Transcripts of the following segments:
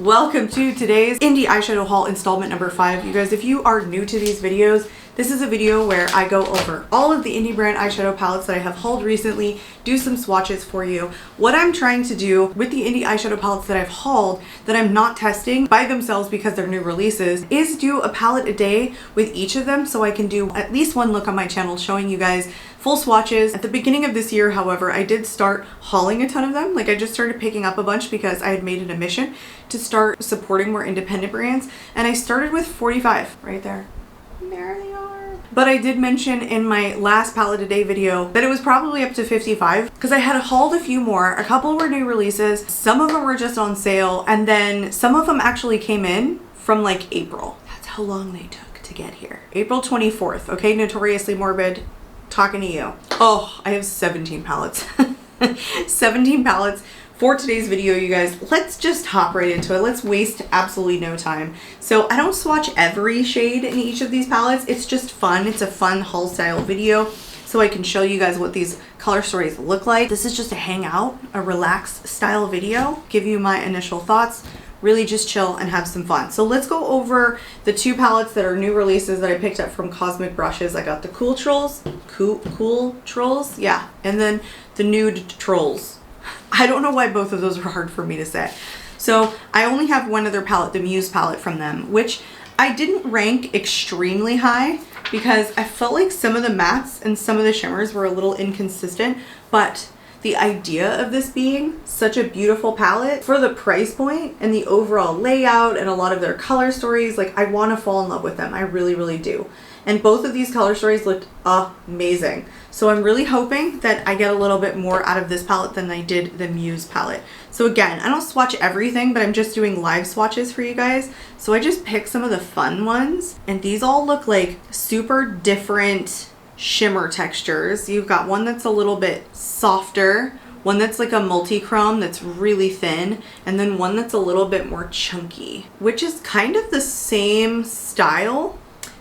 Welcome to today's indie eyeshadow haul installment number 5. You guys, if you are new to these videos, this is a video where I go over all of the indie brand eyeshadow palettes that I have hauled recently, do some swatches for you. What I'm trying to do with the indie eyeshadow palettes that I've hauled that I'm not testing by themselves because they're new releases is do a palette a day with each of them, so I can do at least one look on my channel showing you guys full swatches. At the beginning of this year, however, I did start hauling a ton of them. Like, I just started picking up a bunch because I had made it a mission to start supporting more independent brands, and I started with 45 right there. There they are. But I did mention in my last palette a day video that it was probably up to 55 because I had hauled a few more. A couple were new releases, some of them were just on sale, and then some of them actually came in from like April. That's how long they took to get here. April 24th, okay? Notoriously Morbid, talking to you. Oh, I have 17 palettes. 17 palettes for today's video, you guys. Let's just hop right into it. Let's waste absolutely no time. So I don't swatch every shade in each of these palettes. It's just fun. It's a fun haul style video so I can show you guys what these color stories look like. This is just a hangout, a relaxed style video, give you my initial thoughts, really just chill and have some fun. So let's go over the two palettes that are new releases that I picked up from Cosmic Brushes. I got the Cool Trolls, yeah, and then the Nude Trolls. I don't know why both of those were hard for me to say. So I only have one other palette, the Muse palette from them, which I didn't rank extremely high because I felt like some of the mattes and some of the shimmers were a little inconsistent, but the idea of this being such a beautiful palette for the price point and the overall layout and a lot of their color stories, like, I want to fall in love with them. I really, really do. And both of these color stories looked amazing. So I'm really hoping that I get a little bit more out of this palette than I did the Muse palette. So again, I don't swatch everything, but I'm just doing live swatches for you guys. So I just picked some of the fun ones, and these all look like super different shimmer textures. You've got one that's a little bit softer, one that's like a multi-chrome that's really thin, and then one that's a little bit more chunky, which is kind of the same style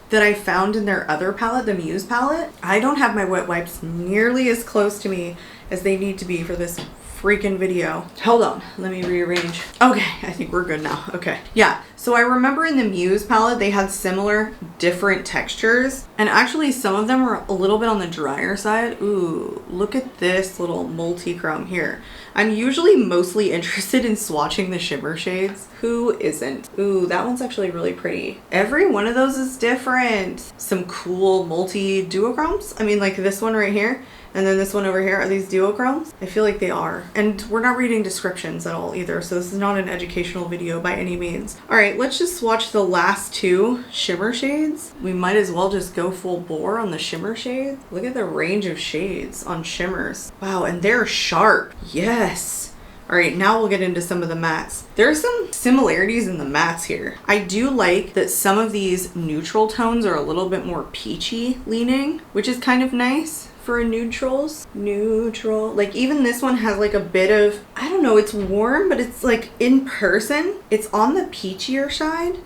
that I found in their other palette, the Muse palette. I don't have my wet wipes nearly as close to me as they need to be for this freaking video. Hold on, let me rearrange. Okay, I think we're good now. Okay, yeah, so I remember in the Muse palette they had similar different textures, and actually some of them were a little bit on the drier side. Ooh, look at this little multi-chrome here. I'm usually mostly interested in swatching the shimmer shades. Who isn't? Ooh, that one's actually really pretty. Every one of those is different. Some cool multi duochromes. I mean, like this one right here and then this one over here. Are these duochromes? I feel like they are. And we're not reading descriptions at all either, so this is not an educational video by any means. All right, let's just swatch the last two shimmer shades. We might as well just go full bore on the shimmer shades. Look at the range of shades on shimmers. Wow, and they're sharp. Yes. All right, now we'll get into some of the mattes. There are some similarities in the mattes here. I do like that some of these neutral tones are a little bit more peachy leaning, which is kind of nice for a neutrals. Neutral, like even this one has like a bit of, I don't know, it's warm, but it's like in person, it's on the peachier side.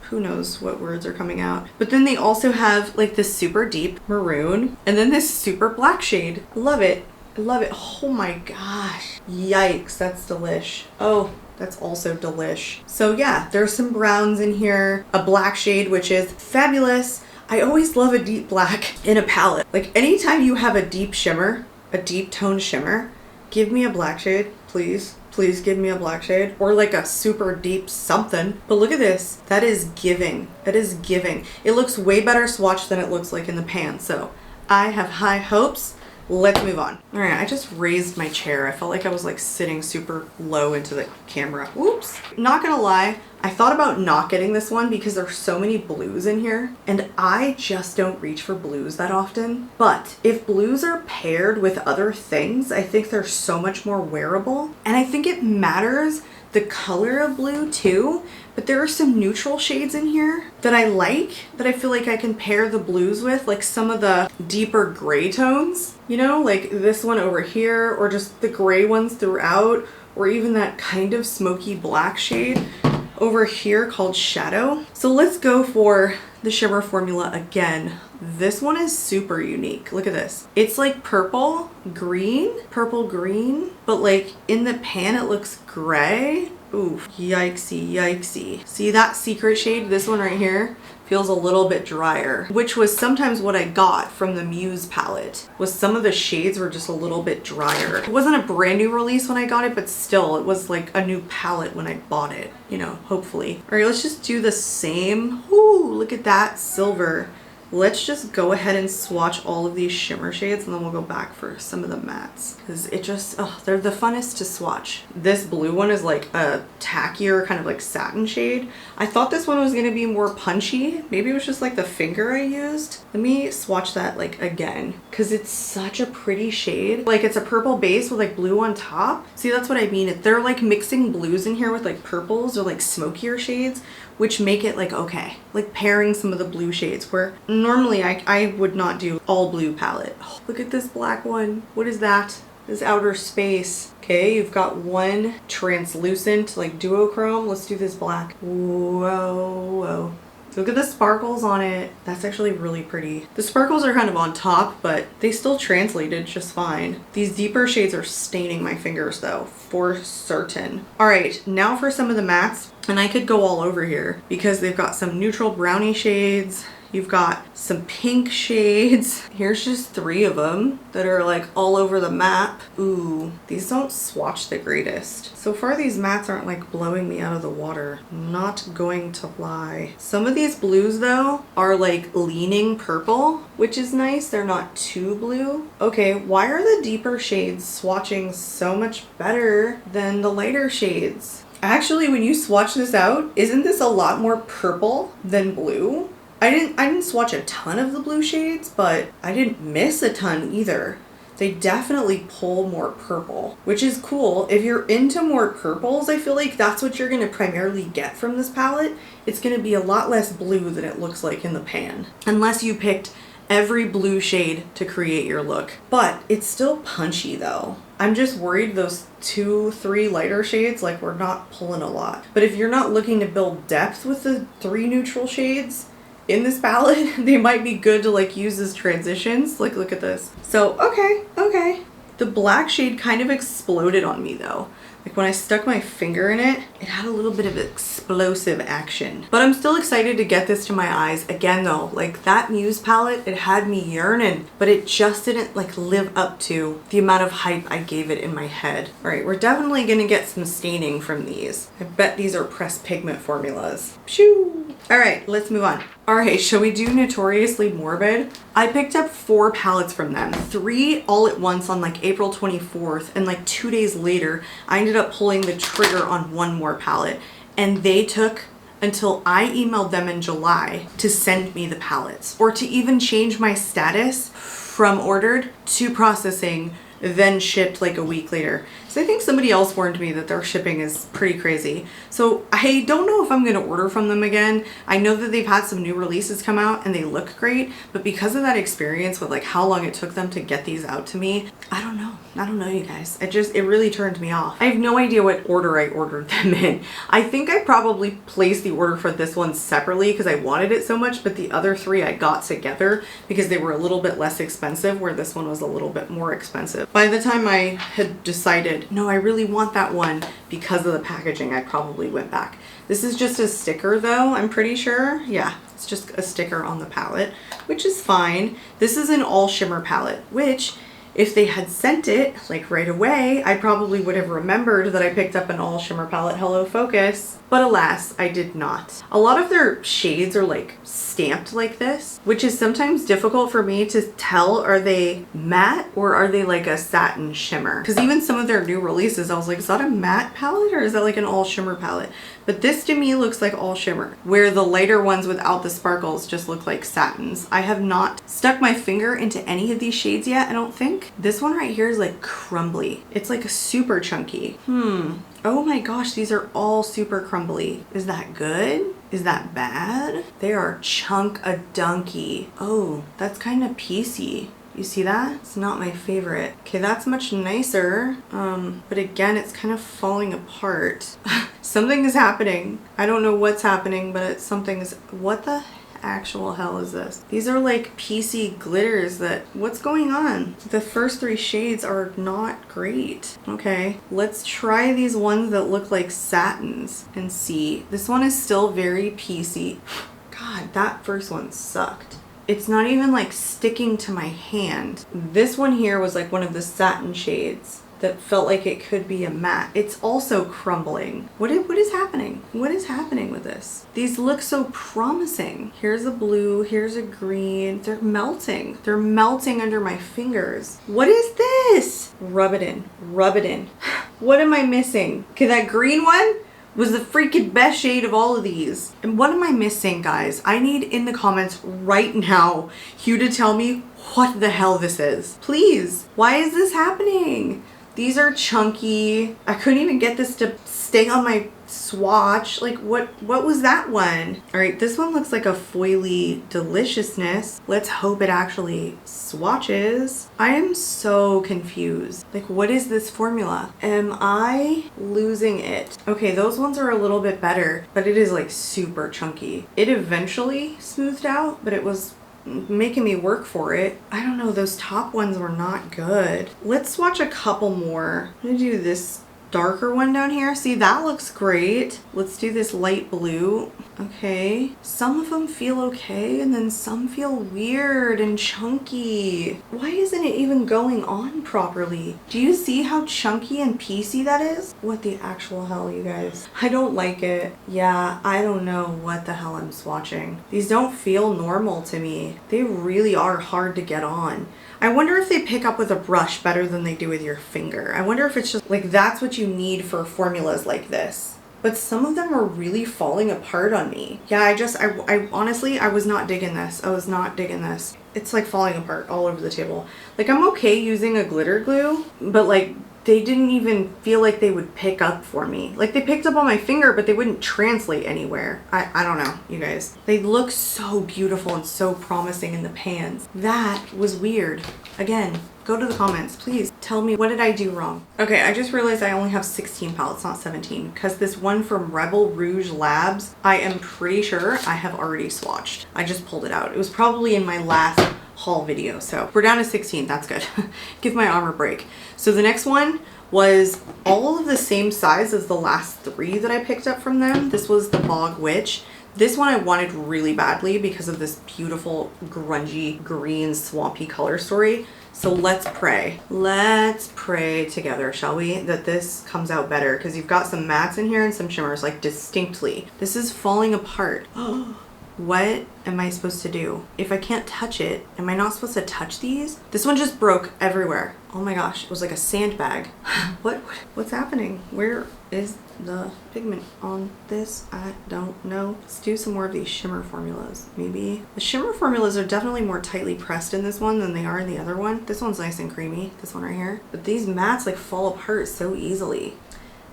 Who knows what words are coming out. But then they also have like this super deep maroon and then this super black shade. I love it. I love it. Oh my gosh. Yikes, that's delish. Oh, that's also delish. So yeah, there's some browns in here, a black shade, which is fabulous. I always love a deep black in a palette. Like anytime you have a deep shimmer, a deep tone shimmer, give me a black shade, please. Please give me a black shade or like a super deep something. But look at this. That is giving. That is giving. It looks way better swatched than it looks like in the pan. So I have high hopes. Let's move on. All right, I just raised my chair. I felt like I was like sitting super low into the camera. Whoops. Not gonna lie, I thought about not getting this one because there's so many blues in here and I just don't reach for blues that often. But if blues are paired with other things, I think they're so much more wearable. And I think it matters the color of blue too, but there are some neutral shades in here that I like, that I feel like I can pair the blues with, like some of the deeper gray tones, you know, like this one over here, or just the gray ones throughout, or even that kind of smoky black shade over here called Shadow. So let's go for the shimmer formula again. This one is super unique. Look at this. It's like purple green, but like in the pan it looks gray. Ooh, yikesy, yikesy. See that secret shade? This one right here feels a little bit drier, which was sometimes what I got from the Muse palette, was some of the shades were just a little bit drier. It wasn't a brand new release when I got it, but still it was like a new palette when I bought it, you know, hopefully. All right, let's just do the same. Ooh, look at that silver. Let's just go ahead and swatch all of these shimmer shades and then we'll go back for some of the mattes. Because it just, oh, they're the funnest to swatch. This blue one is like a tackier kind of like satin shade. I thought this one was going to be more punchy. Maybe it was just like the finger I used. Let me swatch that like again. Because it's such a pretty shade. Like it's a purple base with like blue on top. See, that's what I mean. They're like mixing blues in here with like purples or like smokier shades, which make it like okay, like pairing some of the blue shades where normally I would not do all blue palette. Oh, look at this black one. What is that? This outer space. Okay, you've got one translucent like duochrome. Let's do this black. Whoa, whoa. Look at the sparkles on it. That's actually really pretty. The sparkles are kind of on top, but they still translated just fine. These deeper shades are staining my fingers though, for certain. All right, now for some of the mattes. And I could go all over here because they've got some neutral brownie shades. You've got some pink shades. Here's just 3 of them that are like all over the map. Ooh, these don't swatch the greatest. So far these mattes aren't like blowing me out of the water. Not going to lie. Some of these blues though are like leaning purple, which is nice. They're not too blue. Okay, why are the deeper shades swatching so much better than the lighter shades? Actually, when you swatch this out, isn't this a lot more purple than blue? I didn't swatch a ton of the blue shades, but I didn't miss a ton either. They definitely pull more purple, which is cool. If you're into more purples, I feel like that's what you're gonna primarily get from this palette. It's gonna be a lot less blue than it looks like in the pan, unless you picked every blue shade to create your look. But it's still punchy though. I'm just worried those 2-3 lighter shades, like we're not pulling a lot. But if you're not looking to build depth with the 3 neutral shades in this palette, they might be good to like use as transitions. Like look at this. So okay. The black shade kind of exploded on me though. Like when I stuck my finger in it, it had a little bit of explosive action. But I'm still excited to get this to my eyes. Again though, like that Muse palette, it had me yearning, but it just didn't like live up to the amount of hype I gave it in my head. All right, we're definitely gonna get some staining from these. I bet these are pressed pigment formulas. Pshoo! All right, let's move on. All right, shall we do Notoriously Morbid? I picked up 4 palettes from them, 3 all at once on like April 24th, and like 2 days later, I ended up pulling the trigger on 1 more palette, and they took until I emailed them in July to send me the palettes, or to even change my status from ordered to processing, then shipped like a week later. So I think somebody else warned me that their shipping is pretty crazy. So I don't know if I'm gonna order from them again. I know that they've had some new releases come out and they look great, but because of that experience with like how long it took them to get these out to me, I don't know you guys. It really turned me off. I have no idea what order I ordered them in. I think I probably placed the order for this one separately because I wanted it so much, but the other 3 I got together because they were a little bit less expensive, where this one was a little bit more expensive. By the time I had decided, no, I really want that one because of the packaging, I probably went back. This is just a sticker though, I'm pretty sure. Yeah, it's just a sticker on the palette, which is fine. This is an all shimmer palette, which if they had sent it like right away, I probably would have remembered that I picked up an all shimmer palette, Hello Focus, but alas, I did not. A lot of their shades are like stamped like this, which is sometimes difficult for me to tell, are they matte or are they like a satin shimmer? Because even some of their new releases, I was like, is that a matte palette or is that like an all shimmer palette? But this to me looks like all shimmer, where the lighter ones without the sparkles just look like satins. I have not stuck my finger into any of these shades yet, I don't think. This one right here is like crumbly. It's like a super chunky. Oh my gosh, these are all super crumbly. Is that good? Is that bad? They are chunk-a-dunky. Oh, that's kind of piecey. You see that? It's not my favorite. Okay, that's much nicer. But again, it's kind of falling apart. Something is happening. I don't know what's happening, but something is, what the actual hell is this? These are like PC glitters that, what's going on? The first 3 shades are not great. Okay, let's try these ones that look like satins and see. This one is still very PC. God, that first one sucked. It's not even like sticking to my hand. This one here was like one of the satin shades that felt like it could be a matte. It's also crumbling. What is happening? What is happening with this? These look so promising. Here's a blue, here's a green. They're melting. They're melting under my fingers. What is this? Rub it in, rub it in. What am I missing? Okay, that green one was the freaking best shade of all of these. And what am I missing, guys? I need in the comments right now you to tell me what the hell this is. Please, why is this happening? These are chunky. I couldn't even get this to stay on my swatch. Like what was that one? All right, this one looks like a foily deliciousness. Let's hope it actually swatches. I am so confused. Like, what is this formula? Am I losing it? Okay, those ones are a little bit better, but it is like super chunky. It eventually smoothed out, but it was making me work for it. I don't know, those top ones were not good. Let's swatch a couple more. I'm gonna do this darker one down here. See, that looks great. Let's do this light blue. Okay, some of them feel okay and then some feel weird and chunky. Why isn't it even going on properly? Do you see how chunky and piecey that is? What the actual hell, you guys? I don't like it. Yeah, I don't know what the hell I'm swatching. These don't feel normal to me. They really are hard to get on. I wonder if they pick up with a brush better than they do with your finger. I wonder if it's just like that's what you need for formulas like this. But some of them are really falling apart on me. Yeah, I honestly, I was not digging this. I was not digging this. It's like falling apart all over the table. Like, I'm okay using a glitter glue, but like they didn't even feel like they would pick up for me. Like, they picked up on my finger, but they wouldn't translate anywhere. I don't know, you guys. They look so beautiful and so promising in the pans. That was weird. Again, go to the comments, please. Tell me, what did I do wrong? Okay, I just realized I only have 16 palettes, not 17, because this one from Rebel Rouge Labs, I am pretty sure I have already swatched. I just pulled it out. It was probably in my last haul video, so we're down to 16. That's good. Give my arm a break. So the next one was all of the same size as the last 3 that I picked up from them. This was the Bog Witch. This one I wanted really badly because of this beautiful grungy green swampy color story. So let's pray. Let's pray together, shall we? That this comes out better, because you've got some mattes in here and some shimmers, like distinctly. This is falling apart. What am I supposed to do? If I can't touch it, am I not supposed to touch these? This one just broke everywhere. Oh my gosh, it was like a sandbag. What's happening? Where is the pigment on this? I don't know. Let's do some more of these shimmer formulas, maybe. The shimmer formulas are definitely more tightly pressed in this one than they are in the other one. This one's nice and creamy, this one right here. But these mattes like fall apart so easily.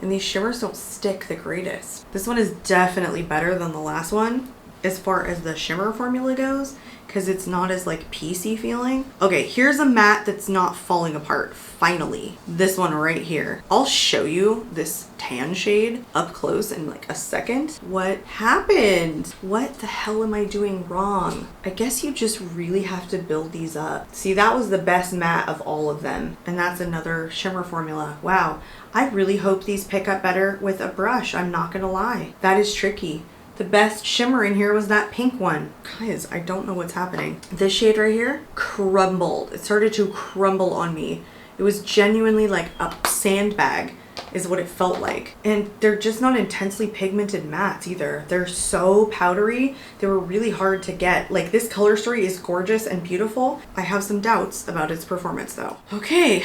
And these shimmers don't stick the greatest. This one is definitely better than the last one as far as the shimmer formula goes, because it's not as like piecey feeling. Okay, here's a matte that's not falling apart, finally. This one right here. I'll show you this tan shade up close in like a second. What happened? What the hell am I doing wrong? I guess you just really have to build these up. See, that was the best matte of all of them. And that's another shimmer formula. Wow, I really hope these pick up better with a brush. I'm not gonna lie. That is tricky. The best shimmer in here was that pink one. Guys, I don't know what's happening. This shade right here crumbled. It started to crumble on me. It was genuinely like a sandbag is what it felt like. And they're just not intensely pigmented mattes either. They're so powdery. They were really hard to get. Like, this color story is gorgeous and beautiful. I have some doubts about its performance though. Okay,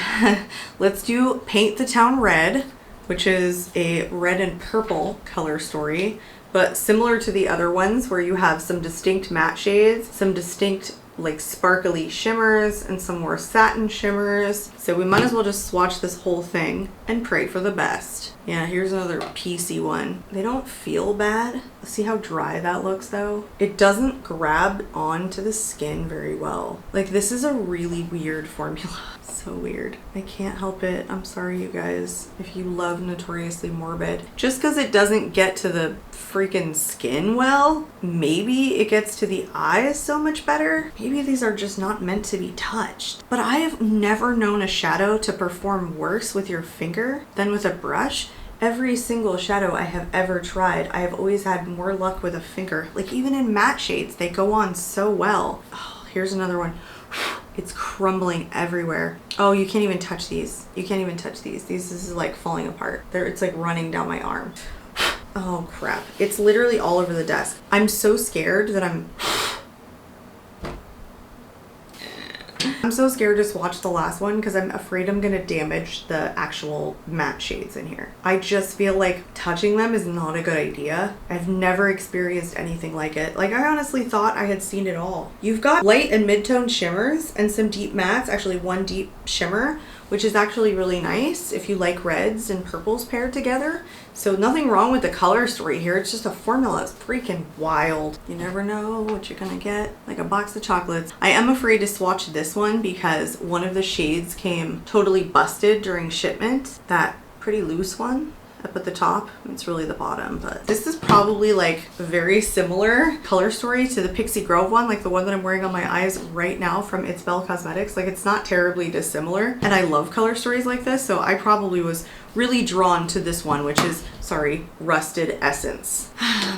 let's do Paint the Town Red, which is a red and purple color story. But similar to the other ones where you have some distinct matte shades, some distinct like sparkly shimmers and some more satin shimmers, So we might as well just swatch this whole thing and pray for the best. Yeah, here's another piecey one. They don't feel bad. See how dry that looks though? It doesn't grab onto the skin very well. Like, this is a really weird formula. So weird. I can't help it. I'm sorry, you guys, if you love Notoriously Morbid. Just because it doesn't get to the freaking skin well, maybe it gets to the eyes so much better. Maybe these are just not meant to be touched. But I have never known a shadow to perform worse with your finger than with a brush. Every single shadow I have ever tried, I have always had more luck with a finger. Like, even in matte shades, they go on so well. Oh, here's another one. It's crumbling everywhere. Oh, you can't even touch these. You can't even touch these. This is like falling apart. It's like running down my arm. Oh crap. It's literally all over the desk. I'm so scared that I'm so scared to swatch the last one because I'm afraid I'm gonna damage the actual matte shades in here. I just feel like touching them is not a good idea. I've never experienced anything like it. Like, I honestly thought I had seen it all. You've got light and mid-tone shimmers and some deep mattes, actually one deep shimmer, which is actually really nice if you like reds and purples paired together. So nothing wrong with the color story here. It's just a formula. It's freaking wild. You never know what you're gonna get. Like a box of chocolates. I am afraid to swatch this one because one of the shades came totally busted during shipment. That pretty loose one up at the top. It's really the bottom, but this is probably like a very similar color story to the Pixie Grove one, like the one that I'm wearing on my eyes right now from It's Belle Cosmetics. Like, it's not terribly dissimilar, and I love color stories like this, so I probably was really drawn to this one, which is, sorry, Rusted Essence.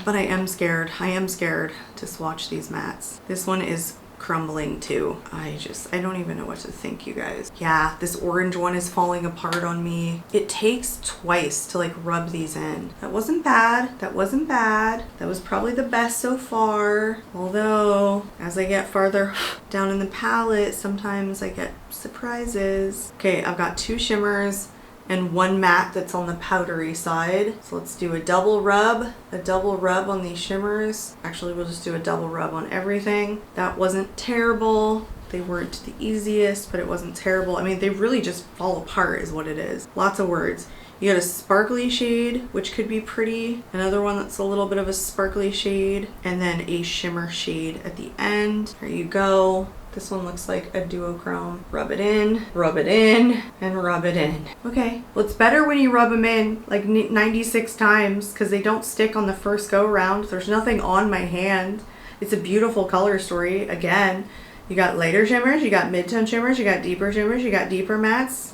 But I am scared. I am scared to swatch these mattes. This one is crumbling too. I don't even know what to think, you guys. Yeah, this orange one is falling apart on me. It takes twice to like rub these in. That wasn't bad. That wasn't bad. That was probably the best so far. Although, as I get farther down in the palette, sometimes I get surprises. Okay, I've got two shimmers and one matte that's on the powdery side. So let's do a double rub on these shimmers. Actually, we'll just do a double rub on everything. That wasn't terrible. They weren't the easiest, but it wasn't terrible. I mean, they really just fall apart is what it is. Lots of words. You got a sparkly shade, which could be pretty. Another one that's a little bit of a sparkly shade. And then a shimmer shade at the end. There you go. This one looks like a duochrome. Rub it in, and rub it in. Okay, well, it's better when you rub them in like 96 times because they don't stick on the first go round. There's nothing on my hand. It's a beautiful color story. Again, you got lighter shimmers, you got mid-tone shimmers, you got deeper shimmers, you got deeper mattes.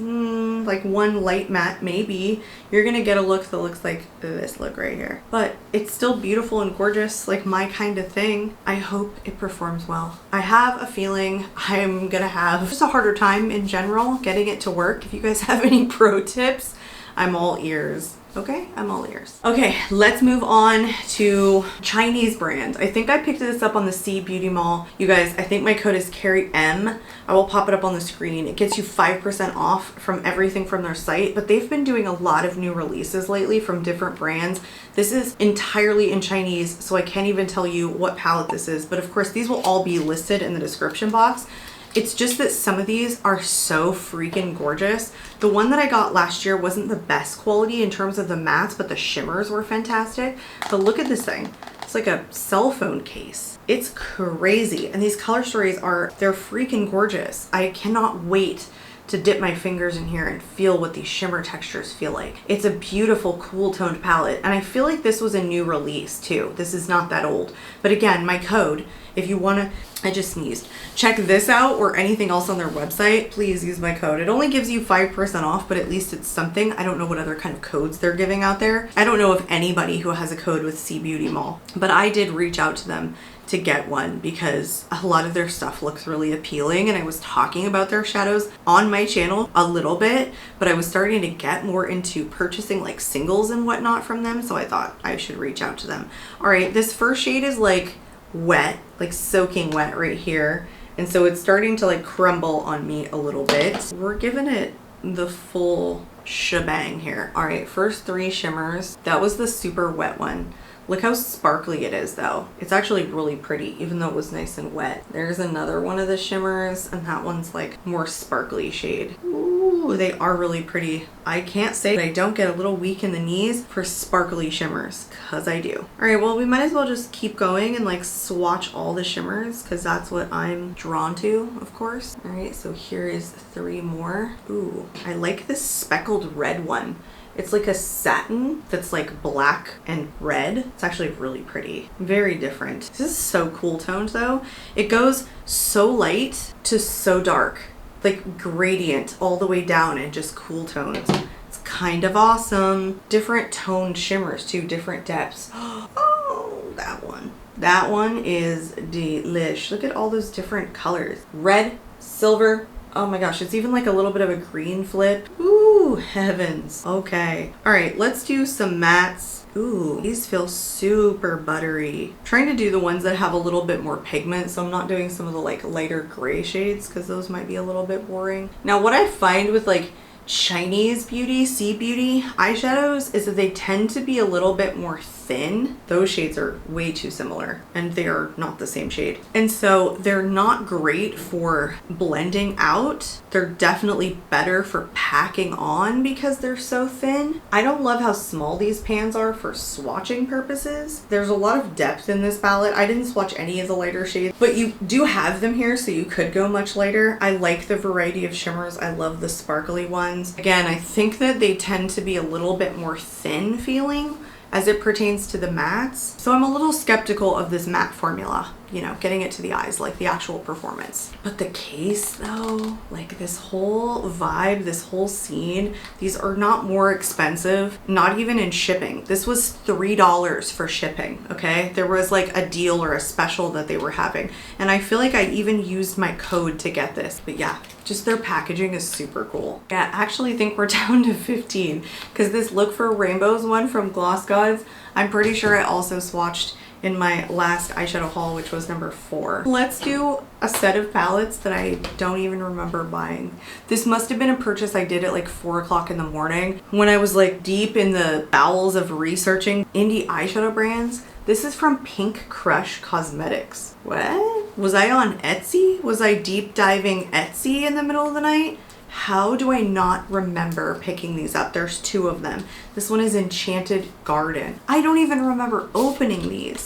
Like one light matte maybe. You're gonna get a look that looks like this look right here. But it's still beautiful and gorgeous, like my kind of thing. I hope it performs well. I have a feeling I'm gonna have just a harder time in general getting it to work. If you guys have any pro tips, I'm all ears. Okay, I'm all ears. Okay, let's move on to Chinese brand. I think I picked this up on the C Beauty Mall. You guys, I think my code is KARIM. I will pop it up on the screen. It gets you 5% off from everything from their site, but they've been doing a lot of new releases lately from different brands. This is entirely in Chinese, so I can't even tell you what palette this is, but of course these will all be listed in the description box. It's just that some of these are so freaking gorgeous. The one that I got last year wasn't the best quality in terms of the mattes, but the shimmers were fantastic. But look at this thing. It's like a cell phone case. It's crazy. And these color stories they're freaking gorgeous. I cannot wait to dip my fingers in here and feel what these shimmer textures feel like. It's a beautiful, cool toned palette. And I feel like this was a new release too. This is not that old. But again, my code, if you wanna, I just sneezed. Check this out or anything else on their website, please use my code. It only gives you 5% off, but at least it's something. I don't know what other kind of codes they're giving out there. I don't know of anybody who has a code with C Beauty Mall, but I did reach out to them to get one because a lot of their stuff looks really appealing, and I was talking about their shadows on my channel a little bit, but I was starting to get more into purchasing like singles and whatnot from them, so I thought I should reach out to them. All right, this first shade is like wet, like soaking wet right here, and so it's starting to like crumble on me a little bit. We're giving it the full shebang here. All right, first three shimmers. That was the super wet one. Look how sparkly it is though. It's actually really pretty, even though it was nice and wet. There's another one of the shimmers, and that one's like more sparkly shade. Ooh, Ooh, they are really pretty. I can't say that I don't get a little weak in the knees for sparkly shimmers, because I do. All right, well, we might as well just keep going and like swatch all the shimmers, because that's what I'm drawn to, of course. All right, so here is 3 more. Ooh, I like this speckled red one. It's like a satin that's like black and red. It's actually really pretty. Very different. This is so cool toned though. It goes so light to so dark. Like gradient all the way down and just cool tones. It's kind of awesome. Different toned shimmers too, different depths. Oh, that one. That one is delish. Look at all those different colors. Red, silver. Oh my gosh, it's even like a little bit of a green flip. Ooh, heavens. Okay. All right, let's do some mattes. Ooh, these feel super buttery. I'm trying to do the ones that have a little bit more pigment, so I'm not doing some of the like lighter gray shades because those might be a little bit boring. Now, what I find with like Chinese beauty, sea beauty eyeshadows is that they tend to be a little bit more thin. Those shades are way too similar and they are not the same shade. And so they're not great for blending out. They're definitely better for packing on because they're so thin. I don't love how small these pans are for swatching purposes. There's a lot of depth in this palette. I didn't swatch any of the lighter shades, but you do have them here so you could go much lighter. I like the variety of shimmers. I love the sparkly ones. Again, I think that they tend to be a little bit more thin feeling as it pertains to the mattes. So I'm a little skeptical of this matte formula, you know, getting it to the eyes, like the actual performance. But the case though, like this whole vibe, this whole scene, these are not more expensive, not even in shipping. This was $3 for shipping, okay? There was like a deal or a special that they were having. And I feel like I even used my code to get this, but yeah. Just their packaging is super cool. Yeah, I actually think we're down to 15 because this Look for Rainbows one from Gloss Gods, I'm pretty sure I also swatched in my last eyeshadow haul, which was number 4. Let's do a set of palettes that I don't even remember buying. This must have been a purchase I did at like 4 o'clock in the morning when I was like deep in the bowels of researching indie eyeshadow brands. This is from Pink Crush Cosmetics. What? Was I on Etsy? Was I deep diving Etsy in the middle of the night? How do I not remember picking these up? There's 2 of them. This one is Enchanted Garden. I don't even remember opening these.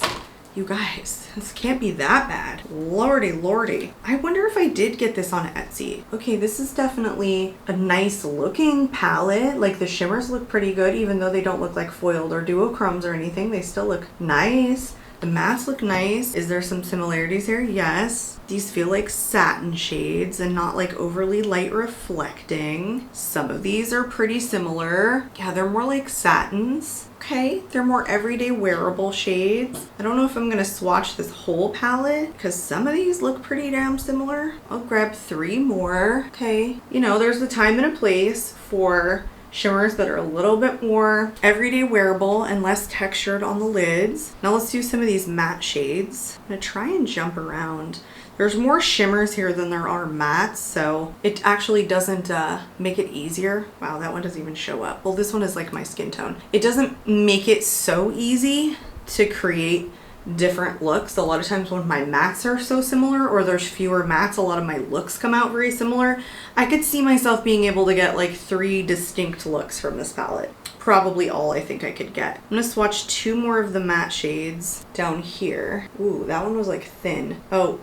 You guys, this can't be that bad. Lordy, lordy. I wonder if I did get this on Etsy. Okay, this is definitely a nice looking palette. Like the shimmers look pretty good, even though they don't look like foiled or duochromes or anything. They still look nice. The mattes look nice. Is there some similarities here? Yes. These feel like satin shades and not like overly light reflecting. Some of these are pretty similar. Yeah, they're more like satins. Okay, they're more everyday wearable shades. I don't know if I'm gonna swatch this whole palette because some of these look pretty damn similar. I'll grab 3 more. Okay, you know, there's a time and a place for shimmers that are a little bit more everyday wearable and less textured on the lids. Now let's do some of these matte shades. I'm gonna try and jump around. There's more shimmers here than there are mattes, so it actually doesn't make it easier. Wow, that one doesn't even show up. Well, this one is like my skin tone. It doesn't make it so easy to create different looks. A lot of times when my mattes are so similar or there's fewer mattes, a lot of my looks come out very similar. I could see myself being able to get like 3 distinct looks from this palette. Probably all I think I could get. I'm gonna swatch 2 more of the matte shades down here. Ooh, that one was like thin. Oh,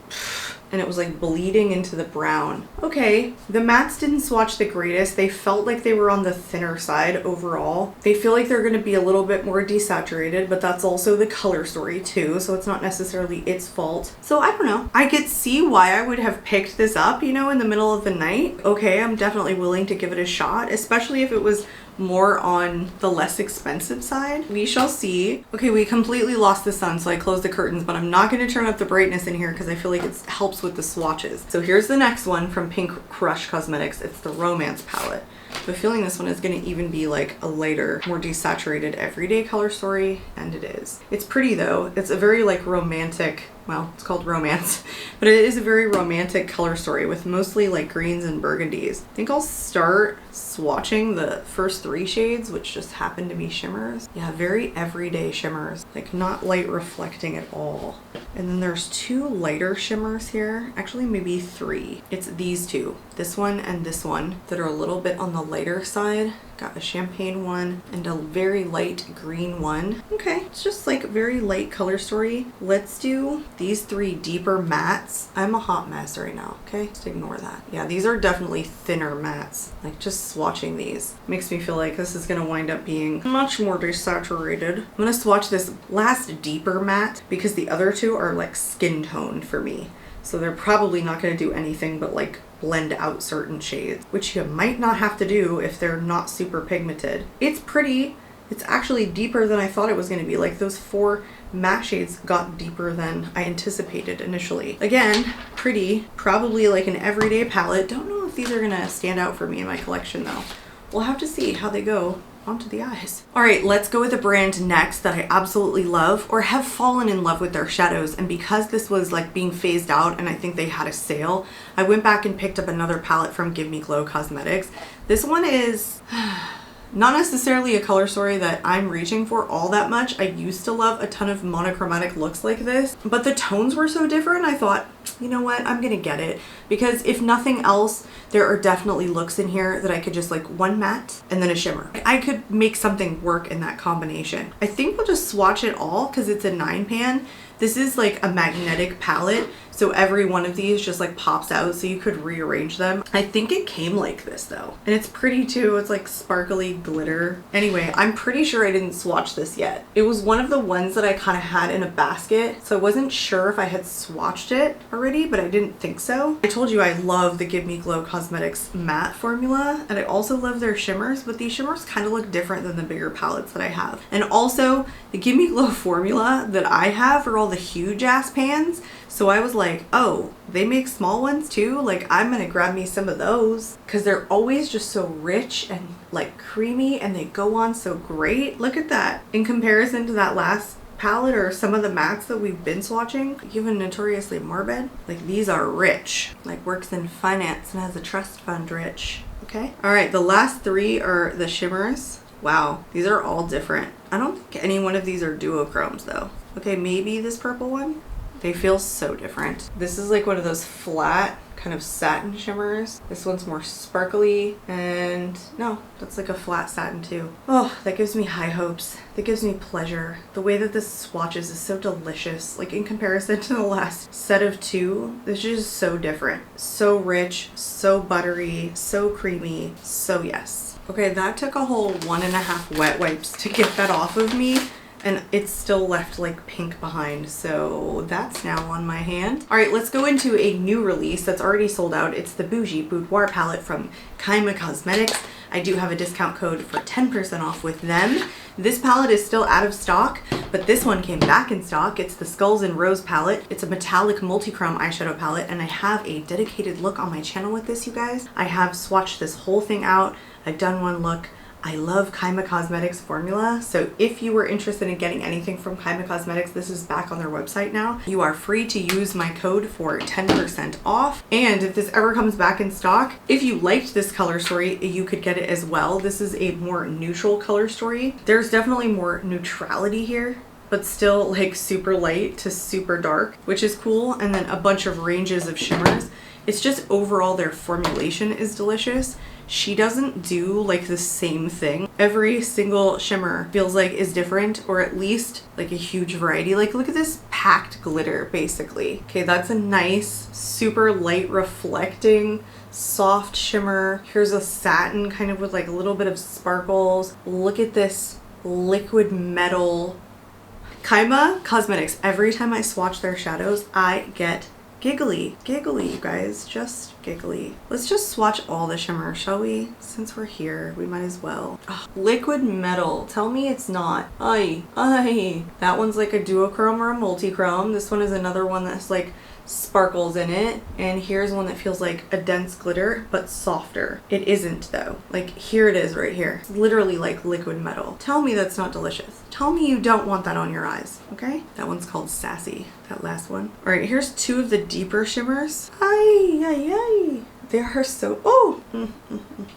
and it was like bleeding into the brown. Okay, the mattes didn't swatch the greatest. They felt like they were on the thinner side overall. They feel like they're gonna be a little bit more desaturated, but that's also the color story too, so it's not necessarily its fault. So I don't know. I could see why I would have picked this up, you know, in the middle of the night. Okay, I'm definitely willing to give it a shot, especially if it was more on the less expensive side. We shall see. Okay, we completely lost the sun, so I closed the curtains, but I'm not going to turn up the brightness in here because I feel like it helps with the swatches. So here's the next one from Pink Crush Cosmetics. It's the Romance palette. I have a feeling this one is going to even be like a lighter, more desaturated everyday color story, and it is. It's pretty though. It's a very like romantic well, it's called Romance, but it is a very romantic color story with mostly like greens and burgundies. I think I'll start swatching the first 3 shades, which just happen to be shimmers. Yeah, very everyday shimmers, like not light reflecting at all. And then there's 2 lighter shimmers here, actually maybe 3. It's these 2, this one and this one, that are a little bit on the lighter side. Got a champagne one and a very light green one. Okay, it's just like very light color story. Let's do these 3 deeper mattes. I'm a hot mess right now, okay? Just ignore that. Yeah, these are definitely thinner mattes. Like just swatching these makes me feel like this is gonna wind up being much more desaturated. I'm gonna swatch this last deeper matte because the other 2 are like skin toned for me. So they're probably not gonna do anything but like blend out certain shades, which you might not have to do if they're not super pigmented. It's pretty. It's actually deeper than I thought it was going to be. Like those 4 matte shades got deeper than I anticipated initially. Again, pretty. Probably like an everyday palette. Don't know if these are going to stand out for me in my collection though. We'll have to see how they go onto the eyes. All right, let's go with a brand next that I absolutely love or have fallen in love with their shadows. And because this was like being phased out and I think they had a sale, I went back and picked up another palette from Give Me Glow Cosmetics. This one is not necessarily a color story that I'm reaching for all that much. I used to love a ton of monochromatic looks like this, but the tones were so different. I thought, you know what, I'm gonna get it, because if nothing else, there are definitely looks in here that I could just like one matte and then a shimmer. I could make something work in that combination. I think we'll just swatch it all because it's a 9-pan. This is like a magnetic palette, so every one of these just like pops out, so you could rearrange them. I think it came like this though, and it's pretty too. It's like sparkly glitter. Anyway, I'm pretty sure I didn't swatch this yet. It was one of the ones that I kind of had in a basket, so I wasn't sure if I had swatched it already, but I didn't think so. I told you I love the Give Me Glow Cosmetics matte formula, and I also love their shimmers, but these shimmers kind of look different than the bigger palettes that I have. And also, the Give Me Glow formula that I have are all the huge ass pans, so I was like, oh, they make small ones too? Like, I'm gonna grab me some of those because they're always just so rich and like creamy, and they go on so great. Look at that. In comparison to that last palette or some of the mattes that we've been swatching, even Notoriously Morbid, like these are rich, like works in finance and has a trust fund rich. Okay. All right, the last 3 are the shimmers. Wow, these are all different. I don't think any one of these are duochromes though. Okay, maybe this purple one. They feel so different. This is like one of those flat kind of satin shimmers. This one's more sparkly, and no, that's like a flat satin too. Oh, that gives me high hopes. That gives me pleasure. The way that this swatches is so delicious. Like in comparison to the last set of 2, this is just so different. So rich, so buttery, so creamy, so yes. Okay, that took a whole 1.5 wet wipes to get that off of me. And it's still left like pink behind, so that's now on my hand. All right, let's go into a new release that's already sold out. It's the Boujee Boudoir palette from Kaima Cosmetics. I do have a discount code for 10% off with them. This palette is still out of stock, but this one came back in stock. It's the Skulls and Rose palette. It's a metallic multi-chrome eyeshadow palette, and I have a dedicated look on my channel with this, you guys. I have swatched this whole thing out. I've done one look. I love Kaima Cosmetics formula, so if you were interested in getting anything from Kaima Cosmetics, this is back on their website now. You are free to use my code for 10% off, and if this ever comes back in stock, if you liked this color story, you could get it as well. This is a more neutral color story. There's definitely more neutrality here, but still like super light to super dark, which is cool, and then a bunch of ranges of shimmers. It's just overall their formulation is delicious. She doesn't do like the same thing. Every single shimmer feels like is different, or at least like a huge variety. Like look at this packed glitter basically. Okay, that's a nice, super light reflecting, soft shimmer. Here's a satin kind of with like a little bit of sparkles. Look at this liquid metal. Kaima Cosmetics, every time I swatch their shadows, I get giggly, you guys, just giggly. Let's just swatch all the shimmer, shall we? Since we're here, we might as well. Oh, liquid metal, tell me it's not. Ay. That one's like a duochrome or a multi-chrome. This one is another one that's like sparkles in it, and here's one that feels like a dense glitter but softer. It isn't though. Like here it is right here. It's literally like liquid metal. Tell me that's not delicious. Tell me you don't want that on your eyes, okay? That one's called Sassy, that last one. All right, here's two of the deeper shimmers. Ay, ay, ay. They are so, oh!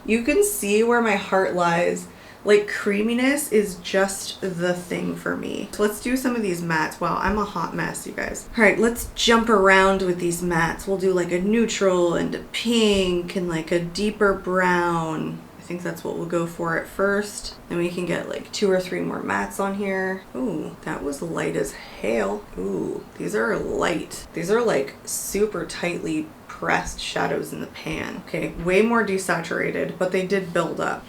You can see where my heart lies. Like creaminess is just the thing for me. So let's do some of these mattes. Wow, I'm a hot mess, you guys. All right, let's jump around with these mattes. We'll do like a neutral and a pink and like a deeper brown. I think that's what we'll go for at first. Then we can get like 2 or 3 more mattes on here. Ooh, that was light as hell. Ooh, these are light. These are like super tightly pressed shadows in the pan. Okay, way more desaturated, but they did build up.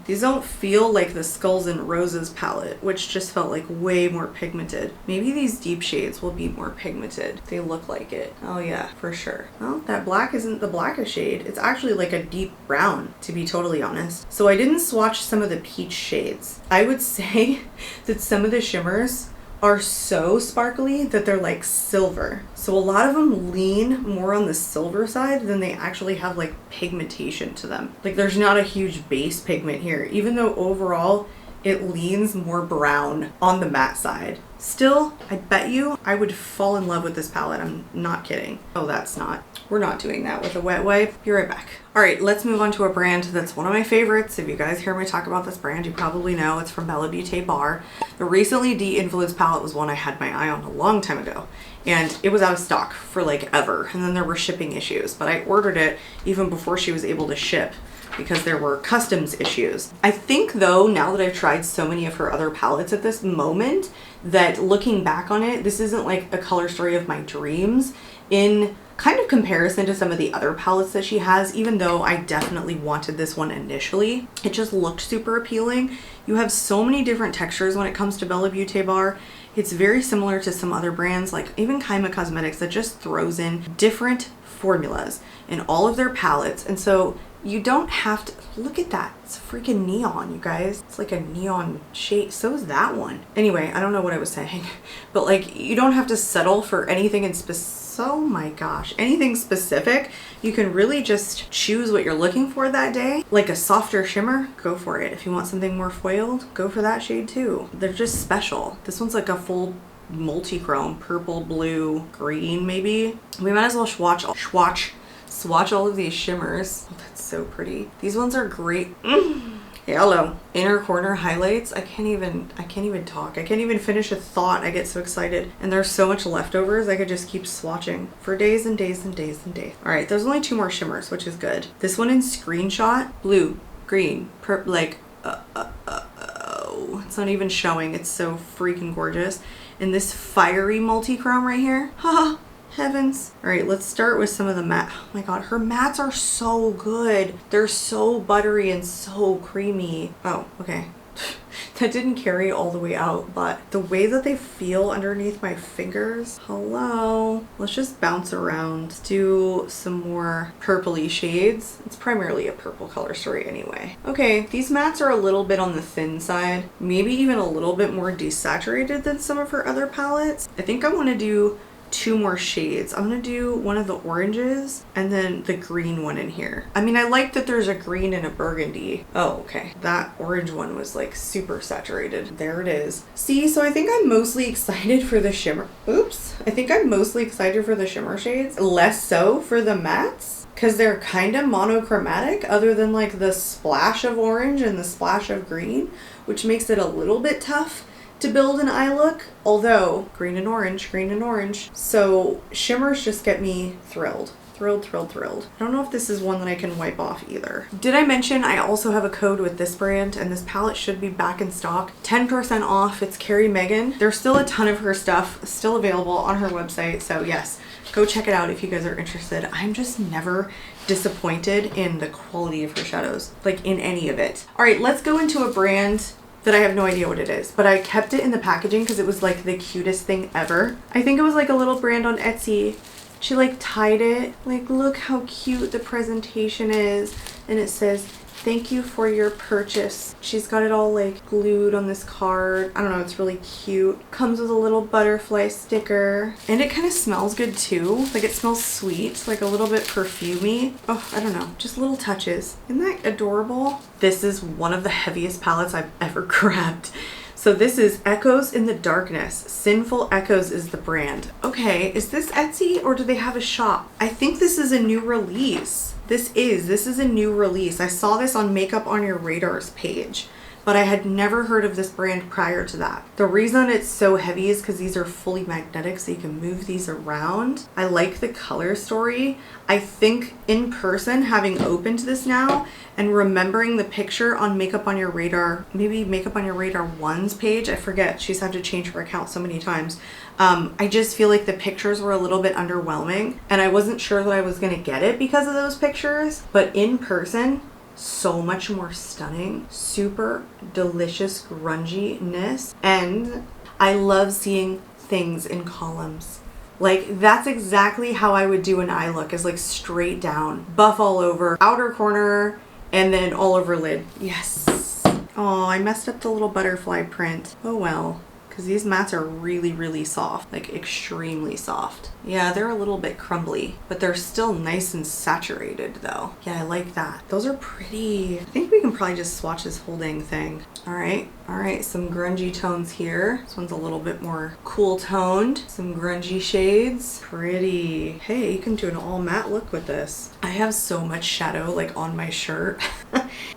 These don't feel like the Skulls and Roses palette, which just felt like way more pigmented. Maybe these deep shades will be more pigmented. They look like it. Oh yeah, for sure. Well, that black isn't the blackest shade. It's actually like a deep brown, to be totally honest. So I didn't swatch some of the peach shades. I would say that some of the shimmers are so sparkly that they're like silver. So a lot of them lean more on the silver side than they actually have like pigmentation to them. Like there's not a huge base pigment here, even though overall it leans more brown on the matte side. Still, I bet you I would fall in love with this palette. I'm not kidding. Oh, that's not. We're not doing that with a wet wipe. Be right back. All right, let's move on to a brand that's one of my favorites. If you guys hear me talk about this brand, you probably know it's from Bella Beaute Bar. The Recently De-Influenced palette was one I had my eye on a long time ago, and it was out of stock for like ever. And then there were shipping issues, but I ordered it even before she was able to ship because there were customs issues. I think though, now that I've tried so many of her other palettes at this moment, that looking back on it, this isn't like a color story of my dreams in kind of comparison to some of the other palettes that she has, even though I definitely wanted this one initially. It just looked super appealing. You have so many different textures when it comes to Bella Beaute Bar. It's very similar to some other brands, like even Kaima Cosmetics, that just throws in different formulas in all of their palettes. And so you don't have to, look at that. It's freaking neon, you guys. It's like a neon shade. So is that one. Anyway, I don't know what I was saying, but like you don't have to settle for anything in specific. Oh my gosh, anything specific. You can really just choose what you're looking for that day. Like a softer shimmer, go for it. If you want something more foiled, go for that shade too. They're just special. This one's like a full multi-chrome, purple, blue, green maybe. We might as well swatch all of these shimmers. Oh, that's so pretty. These ones are great. Hello. Inner corner highlights. I can't even talk. I can't even finish a thought. I get so excited. And there's so much leftovers. I could just keep swatching for days and days and days and days. All right, there's only 2 more shimmers, which is good. This one in Screenshot, blue, green, purple, like, oh, it's not even showing. It's so freaking gorgeous. And this fiery multi-chrome right here. Haha. Heavens. All right, let's start with some of the matte. Oh my god, her mattes are so good. They're so buttery and so creamy. Oh, okay. That didn't carry all the way out, but the way that they feel underneath my fingers. Hello. Let's just bounce around. Do some more purpley shades. It's primarily a purple color story anyway. Okay, these mattes are a little bit on the thin side, maybe even a little bit more desaturated than some of her other palettes. I think I want to do 2 more shades. I'm gonna do one of the oranges and then the green one in here. I mean, I like that there's a green and a burgundy. Oh, okay. That orange one was like super saturated. There it is. See, so I think I'm mostly excited for the shimmer. Oops. I think I'm mostly excited for the shimmer shades, less so for the mattes, because they're kind of monochromatic other than like the splash of orange and the splash of green, which makes it a little bit tough to build an eye look, although green and orange. So shimmers just get me thrilled. Thrilled. I don't know if this is one that I can wipe off either. Did I mention I also have a code with this brand, and this palette should be back in stock. 10% off. It's KARIM. There's still a ton of her stuff still available on her website. So yes, go check it out if you guys are interested. I'm just never disappointed in the quality of her shadows, like in any of it. All right, let's go into a brand that I have no idea what it is, but I kept it in the packaging because it was like the cutest thing ever. I think it was like a little brand on Etsy. She like tied it. Like, look how cute the presentation is. And it says, thank you for your purchase. She's got it all like glued on this card. I don't know, it's really cute. Comes with a little butterfly sticker. And it kind of smells good too. Like it smells sweet, like a little bit perfumey. Oh, I don't know, just little touches. Isn't that adorable? This is one of the heaviest palettes I've ever grabbed. So this is Echoes in the Darkness. Sinful Echoes is the brand. Okay, is this Etsy or do they have a shop? I think this is a new release. This is a new release. I saw this on Makeup on Your Radar's page, but I had never heard of this brand prior to that. The reason it's so heavy is because these are fully magnetic, so you can move these around. I like the color story. I think in person, having opened this now and remembering the picture on Makeup on Your Radar, maybe Makeup on Your Radar 1's page, I forget, she's had to change her account so many times. I just feel like the pictures were a little bit underwhelming and I wasn't sure that I was gonna get it because of those pictures, but in person, so much more stunning, super delicious grunginess, and I love seeing things in columns. Like that's exactly how I would do an eye look, is like straight down, buff all over, outer corner, and then all over lid. Yes. Oh, I messed up the little butterfly print. Oh well. Because these mats are really, really soft, like extremely soft. Yeah, they're a little bit crumbly, but they're still nice and saturated though. Yeah, I like that. Those are pretty. I think we can probably just swatch this whole dang thing. All right, some grungy tones here. This one's a little bit more cool toned. Some grungy shades. Pretty. Hey, you can do an all matte look with this. I have so much shadow like on my shirt.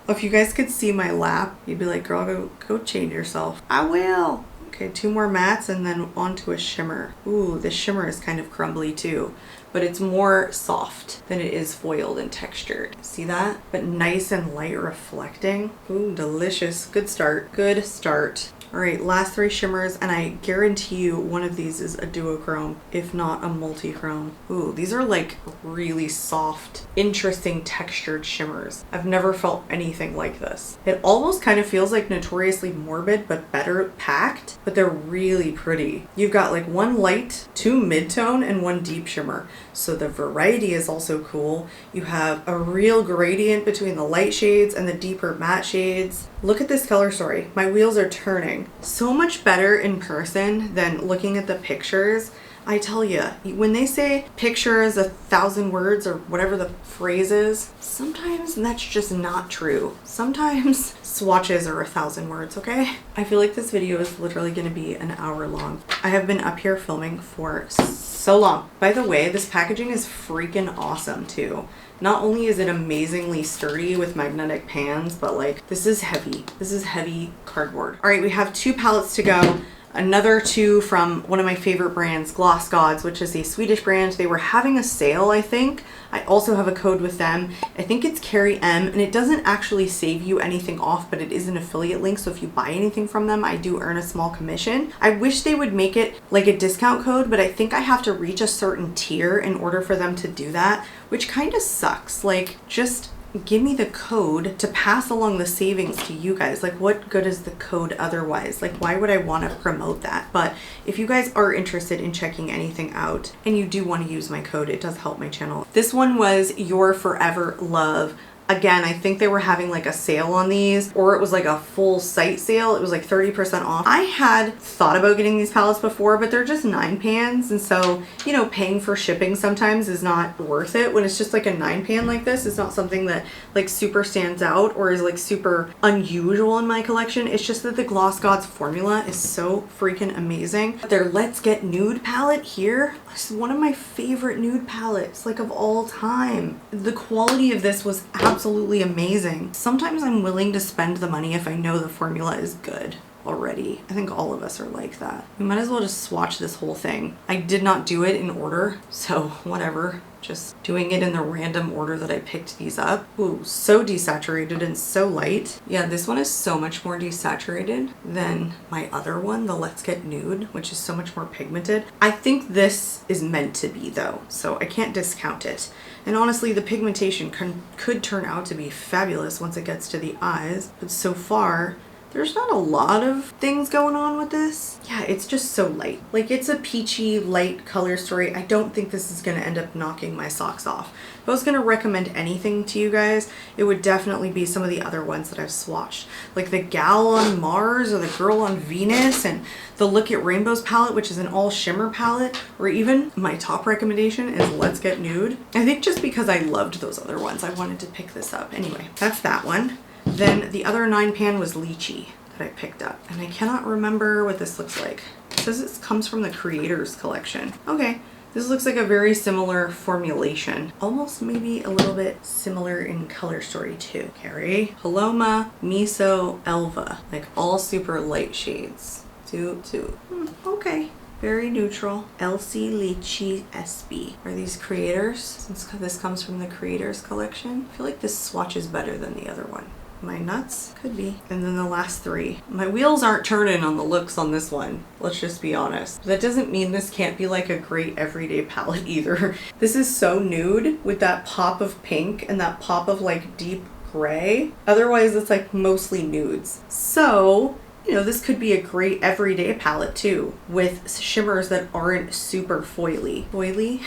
If you guys could see my lap, you'd be like, girl, go change yourself. I will. Okay, 2 more mattes and then onto a shimmer. Ooh, the shimmer is kind of crumbly too, but it's more soft than it is foiled and textured. See that? But nice and light reflecting. Ooh, delicious. Good start. Good start. All right, last 3 shimmers, and I guarantee you one of these is a duochrome, if not a multi-chrome. Ooh, these are like really soft, interesting textured shimmers. I've never felt anything like this. It almost kind of feels like Notoriously Morbid, but better packed, but they're really pretty. You've got like 1 light, 2 mid-tone, and 1 deep shimmer. So the variety is also cool. You have a real gradient between the light shades and the deeper matte shades. Look at this color story. My wheels are turning. So much better in person than looking at the pictures. I tell you, when they say picture is 1,000 words or whatever the phrase is, sometimes that's just not true. Sometimes swatches are 1,000 words, okay? I feel like this video is literally gonna be an hour long. I have been up here filming for so long. By the way, this packaging is freaking awesome too. Not only is it amazingly sturdy with magnetic pans, but like this is heavy. This is heavy cardboard. All right, we have 2 palettes to go. Another 2 from one of my favorite brands, Gloss Gods, which is a Swedish brand. They were having a sale, I think. I also have a code with them. I think it's KARIM, and it doesn't actually save you anything off, but it is an affiliate link. So if you buy anything from them, I do earn a small commission. I wish they would make it like a discount code, but I think I have to reach a certain tier in order for them to do that, which kind of sucks. Like, just give me the code to pass along the savings to you guys. Like, what good is the code otherwise? Like, why would I want to promote that? But if you guys are interested in checking anything out and you do want to use my code, it does help my channel. This one was Your Forever Love. Again, I think they were having like a sale on these, or it was like a full site sale. It was like 30% off. I had thought about getting these palettes before, but they're just 9 pans. And so, you know, paying for shipping sometimes is not worth it. When it's just like a 9 pan like this, it's not something that like super stands out or is like super unusual in my collection. It's just that the Gloss Gods formula is so freaking amazing. Their Let's Get Nude palette here is one of my favorite nude palettes, like of all time. The quality of this was absolutely amazing. Sometimes I'm willing to spend the money if I know the formula is good already. I think all of us are like that. We might as well just swatch this whole thing. I did not do it in order, so whatever. Just doing it in the random order that I picked these up. Ooh, so desaturated and so light. Yeah, this one is so much more desaturated than my other one, the Let's Get Nude, which is so much more pigmented. I think this is meant to be though, so I can't discount it. And honestly, the pigmentation could turn out to be fabulous once it gets to the eyes, but so far, There's not a lot of things going on with this. Yeah, it's just so light. Like, it's a peachy, light color story. I don't think this is gonna end up knocking my socks off. If I was gonna recommend anything to you guys, it would definitely be some of the other ones that I've swatched. Like the Gal on Mars or the Girl on Venus and the Look at Rainbows palette, which is an all shimmer palette, or even my top recommendation is Let's Get Nude. I think just because I loved those other ones, I wanted to pick this up. Anyway, that's that one. Then the other 9 pan was Lychee that I picked up, and I cannot remember what this looks like. It says it comes from the Creators Collection. Okay, this looks like a very similar formulation. Almost maybe a little bit similar in color story too. Carrie, Paloma, Miso, Elva, like all super light shades. Okay. Very neutral. Elsie Lychee SB. Are these Creators? Since this comes from the Creators Collection. I feel like this swatch is better than the other one. Am I nuts? Could be. And then the last 3. My wheels aren't turning on the looks on this one. Let's just be honest. But that doesn't mean this can't be like a great everyday palette either. This is so nude with that pop of pink and that pop of like deep gray. Otherwise it's like mostly nudes. So, you know, this could be a great everyday palette too, with shimmers that aren't super foily. Foily?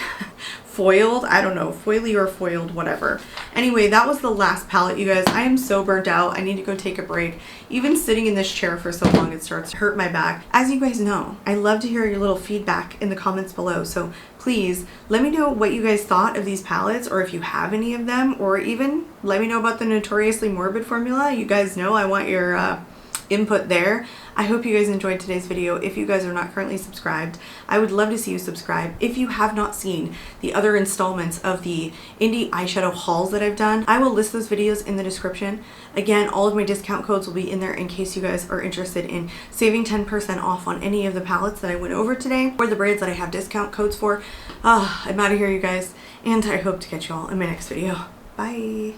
Foiled? I don't know. Foily or foiled, whatever. Anyway, that was the last palette, you guys. I am so burnt out. I need to go take a break. Even sitting in this chair for so long, it starts to hurt my back. As you guys know, I love to hear your little feedback in the comments below. So please let me know what you guys thought of these palettes, or if you have any of them, or even let me know about the Notoriously Morbid formula. You guys know I want your input there. I hope you guys enjoyed today's video. If you guys are not currently subscribed, I would love to see you subscribe. If you have not seen the other installments of the indie eyeshadow hauls that I've done, I will list those videos in the description. Again, all of my discount codes will be in there in case you guys are interested in saving 10% off on any of the palettes that I went over today, or the brands that I have discount codes for. I'm out of here, you guys, and I hope to catch you all in my next video. Bye.